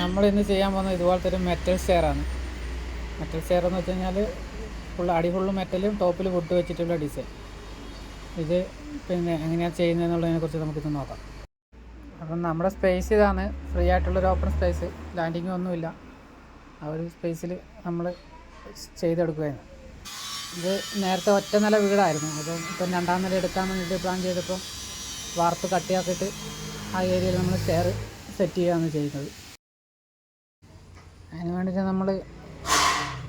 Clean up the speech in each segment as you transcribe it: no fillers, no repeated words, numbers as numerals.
നമ്മളിന്ന് ചെയ്യാൻ പോകുന്നത് ഇതുപോലത്തെ ഒരു മെറ്റൽ സ്റ്റെയറാണ്. മെറ്റൽ സ്റ്റെയർ എന്ന് വെച്ച് കഴിഞ്ഞാൽ അടി ഫുള്ള് മെറ്റലും ടോപ്പിൽ വുഡ് വെച്ചിട്ടുള്ള ഡിസൈൻ. ഇത് പിന്നെ എങ്ങനെയാണ് ചെയ്യുന്നതെന്നുള്ളതിനെക്കുറിച്ച് നമുക്കിത് നോക്കാം. അപ്പം നമ്മുടെ സ്പേസ് ഇതാണ്, ഫ്രീ ആയിട്ടുള്ളൊരു ഓപ്പൺ സ്പേസ്, ലാൻഡിങ്ങും ഒന്നുമില്ല. ആ ഒരു സ്പേസിൽ നമ്മൾ ചെയ്തെടുക്കുകയാണ്. ഇത് നേരത്തെ ഒറ്റ നില വീടായിരുന്നു. അപ്പം ഇപ്പം രണ്ടാം നില എടുക്കാൻ വേണ്ടിയിട്ട് പ്ലാൻ ചെയ്തപ്പോൾ വാർപ്പ് കട്ടിയാക്കിയിട്ട് ആ ഏരിയയിൽ നമ്മൾ സ്റ്റെയർ സെറ്റ് ചെയ്യുകയാണ് ചെയ്യുന്നത്. അതിന് വേണ്ടിയിട്ട് നമ്മൾ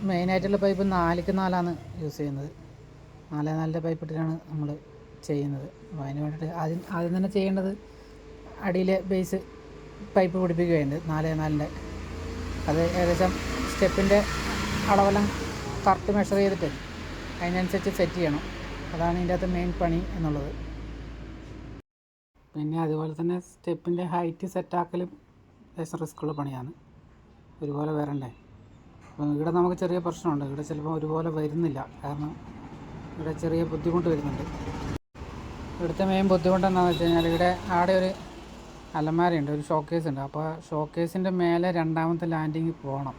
മെയിനായിട്ടുള്ള പൈപ്പ് 4x4 യൂസ് ചെയ്യുന്നത്. 4x4 പൈപ്പ് ഇട്ടിട്ടാണ് നമ്മൾ ചെയ്യുന്നത്. അപ്പോൾ അതിന് വേണ്ടിയിട്ട് ആദ്യം തന്നെ ചെയ്യേണ്ടത് അടിയിലെ ബേസ് പൈപ്പ് പിടിപ്പിക്കുകയുണ്ട് 4x4. അത് ഏകദേശം സ്റ്റെപ്പിൻ്റെ അളവെല്ലാം കറക്റ്റ് മെഷർ ചെയ്തിട്ട് അതിനനുസരിച്ച് സെറ്റ് ചെയ്യണം. അതാണ് ഇതിൻ്റെ അകത്ത് മെയിൻ പണി എന്നുള്ളത്. പിന്നെ അതുപോലെ തന്നെ സ്റ്റെപ്പിൻ്റെ ഹൈറ്റ് സെറ്റാക്കലും റിസ്ക്കുള്ള പണിയാണ്. ഒരുപോലെ വരണ്ടേ. അപ്പം ഇവിടെ നമുക്ക് ചെറിയ പ്രശ്നമുണ്ട്. ഇവിടെ ചിലപ്പോൾ ഒരുപോലെ വരുന്നില്ല, കാരണം ഇവിടെ ചെറിയ ബുദ്ധിമുട്ട് വരുന്നുണ്ട്. ഇവിടുത്തെ മെയിൻ ബുദ്ധിമുട്ട് എന്താണെന്ന് വെച്ച് കഴിഞ്ഞാൽ ഇവിടെ ആടെ ഒരു അലമാരയുണ്ട്, ഒരു ഷോക്കേസ് ഉണ്ട്. അപ്പോൾ ഷോക്കേസിൻ്റെ മേലെ രണ്ടാമത്തെ ലാൻഡിങ് പോകണം.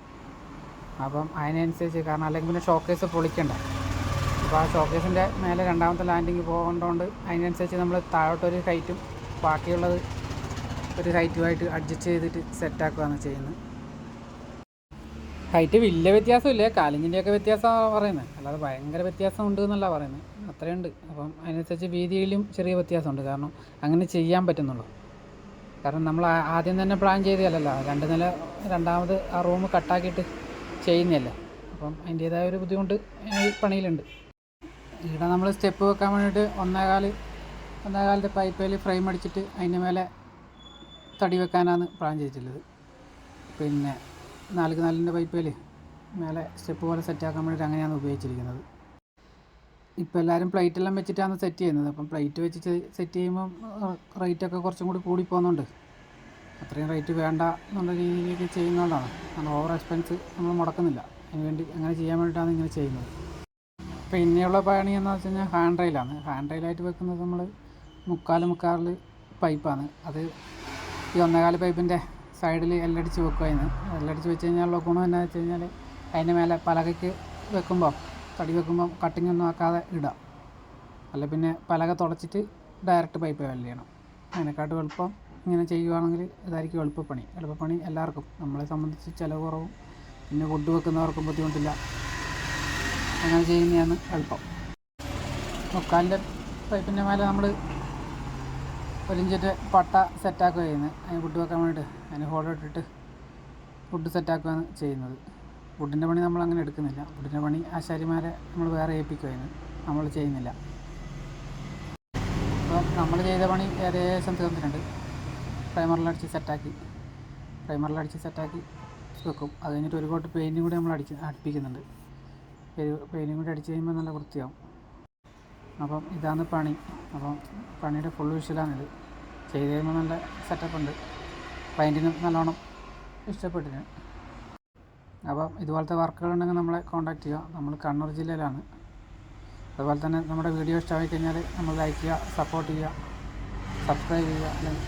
അപ്പം അതിനനുസരിച്ച്, കാരണം അല്ലെങ്കിൽ പിന്നെ ഷോക്കേസ് പൊളിക്കണ്ട. അപ്പോൾ ആ ഷോക്കേസിൻ്റെ മേലെ രണ്ടാമത്തെ ലാൻഡിങ് പോകേണ്ടതുകൊണ്ട് അതിനനുസരിച്ച് നമ്മൾ താഴോട്ടൊരു ഹൈറ്റും ബാക്കിയുള്ളത് ഒരു ഹൈറ്റുമായിട്ട് അഡ്ജസ്റ്റ് ചെയ്തിട്ട് സെറ്റാക്കുകയാണ് ചെയ്യുന്നത്. ഹൈറ്റ് വലിയ വ്യത്യാസമില്ല, കാലിഞ്ചിൻ്റെയൊക്കെ വ്യത്യാസമാണ് പറയുന്നത്, അല്ലാതെ ഭയങ്കര വ്യത്യാസം ഉണ്ട് എന്നല്ല പറയുന്നത്, അത്രയുണ്ട്. അപ്പം അതിനനുസരിച്ച് വീതിയിലും ചെറിയ വ്യത്യാസമുണ്ട്, കാരണം അങ്ങനെ ചെയ്യാൻ പറ്റുന്നുള്ളൂ. കാരണം നമ്മൾ ആദ്യം തന്നെ പ്ലാൻ ചെയ്തതല്ലല്ലോ, 2 നില രണ്ടാമത് ആ റൂം കട്ടാക്കിയിട്ട് ചെയ്യുന്നതല്ലേ. അപ്പം അതിൻ്റേതായ ഒരു ബുദ്ധിമുട്ട് ഈ പണിയിലുണ്ട്. ഇവിടെ നമ്മൾ സ്റ്റെപ്പ് വെക്കാൻ വേണ്ടിയിട്ട് 1.25 പൈപ്പിൽ ഫ്രെയിം അടിച്ചിട്ട് അതിൻ്റെ മേലെ തടി വെക്കാനാണ് പ്ലാൻ ചെയ്തിട്ടുള്ളത്. പിന്നെ 4x4 പൈപ്പിൽ മേലെ സ്റ്റെപ്പ് പോലെ സെറ്റാക്കാൻ വേണ്ടിയിട്ട് അങ്ങനെയാണ് ഉപയോഗിച്ചിരിക്കുന്നത്. ഇപ്പോൾ എല്ലാവരും പ്ലേറ്റെല്ലാം വെച്ചിട്ടാണ് സെറ്റ് ചെയ്യുന്നത്. അപ്പം പ്ലേറ്റ് വെച്ച് സെറ്റ് ചെയ്യുമ്പം റേറ്റൊക്കെ കുറച്ചും കൂടി കൂടിപ്പോകുന്നുണ്ട്. അത്രയും റേറ്റ് വേണ്ട എന്നുള്ള രീതിയിലേക്ക് ചെയ്യുന്നതുകൊണ്ടാണ്, കാരണം ഓവർ എക്സ്പെൻസ് നമ്മൾ മുടക്കുന്നില്ല. അതിനുവേണ്ടി അങ്ങനെ ചെയ്യാൻ വേണ്ടിയിട്ടാണ് ഇങ്ങനെ ചെയ്യുന്നത്. പിന്നെയുള്ള പണി എന്ന് വെച്ച് കഴിഞ്ഞാൽ ഹാൻഡ് റെയിലാണ്. ഹാൻഡ് റെയിലായിട്ട് വെക്കുന്നത് നമ്മൾ 3/4 പൈപ്പാണ്. അത് ഈ 1.25 പൈപ്പിൻ്റെ സൈഡിൽ എല്ലടിച്ച് വെക്കുകയെന്ന്. എല്ലടിച്ച് വെച്ച് കഴിഞ്ഞാലുള്ള ഗുണം എന്താണെന്ന് വെച്ച് കഴിഞ്ഞാൽ അതിൻ്റെ മേലെ പലകയ്ക്ക് വെക്കുമ്പോൾ, തടി വെക്കുമ്പം കട്ടിങ് ഒന്നും ആക്കാതെ ഇടാം. അല്ല പിന്നെ പലക തുടച്ചിട്ട് ഡയറക്റ്റ് പൈപ്പ് വെൽഡ് ചെയ്യണം. അതിനെക്കാട്ടും എളുപ്പം ഇങ്ങനെ ചെയ്യുകയാണെങ്കിൽ ഇതായിരിക്കും എളുപ്പപ്പണി എല്ലാവർക്കും. നമ്മളെ സംബന്ധിച്ച് ചിലവ് കുറവും, പിന്നെ വുഡ് വെക്കുന്നവർക്കും ബുദ്ധിമുട്ടില്ല. അങ്ങനെ ചെയ്യുന്നതാണ് എളുപ്പം. 3/4 പൈപ്പിൻ്റെ മേലെ നമ്മൾ 1 ഇഞ്ചിൻ്റെ പട്ട സെറ്റാക്കുക ചെയ്യുന്നത്. അതിന് വുഡ് വെക്കാൻ വേണ്ടിയിട്ട് അതിന് ഹോൾ ഇട്ടിട്ട് വുഡ് സെറ്റാക്കുകയാണ് ചെയ്യുന്നത്. വുഡിൻ്റെ പണി നമ്മൾ അങ്ങനെ എടുക്കുന്നില്ല. വുഡിൻ്റെ പണി ആശാരിമാരെ നമ്മൾ വേറെ ഏൽപ്പിക്കുകയാണ്, നമ്മൾ ചെയ്യുന്നില്ല. അപ്പോൾ നമ്മൾ ചെയ്ത പണി ഏകദേശം തീർന്നിട്ടുണ്ട്. പ്രൈമറിലടിച്ച് സെറ്റാക്കി വെക്കും. അത് കഴിഞ്ഞിട്ട് ഒരു കോട്ട് പെയിൻറ്റും കൂടി നമ്മൾ അടുപ്പിക്കുന്നുണ്ട്. പെയിൻറ്റും കൂടി അടിച്ച് കഴിയുമ്പോൾ നല്ല വൃത്തിയാവും. അപ്പം ഇതാണ് പണി. അപ്പം പണിയുടെ ഫുൾ വിഷ്വലാണിത്. ചെയ്ത് കഴിയുമ്പോൾ നല്ല സെറ്റപ്പ് ഉണ്ട്. ക്ലയൻറ്റിനും നല്ലോണം ഇഷ്ടപ്പെട്ടിന്. അപ്പം ഇതുപോലത്തെ വർക്കുകളുണ്ടെങ്കിൽ നമ്മളെ കോൺടാക്റ്റ് ചെയ്യുക. നമ്മൾ കണ്ണൂർ ജില്ലയിലാണ്. അതുപോലെ തന്നെ നമ്മുടെ വീഡിയോ ഇഷ്ടമായി കഴിഞ്ഞാൽ നമ്മൾ ലൈക്ക് ചെയ്യുക, സപ്പോർട്ട് ചെയ്യുക, സബ്സ്ക്രൈബ് ചെയ്യുക, അല്ലെങ്കിൽ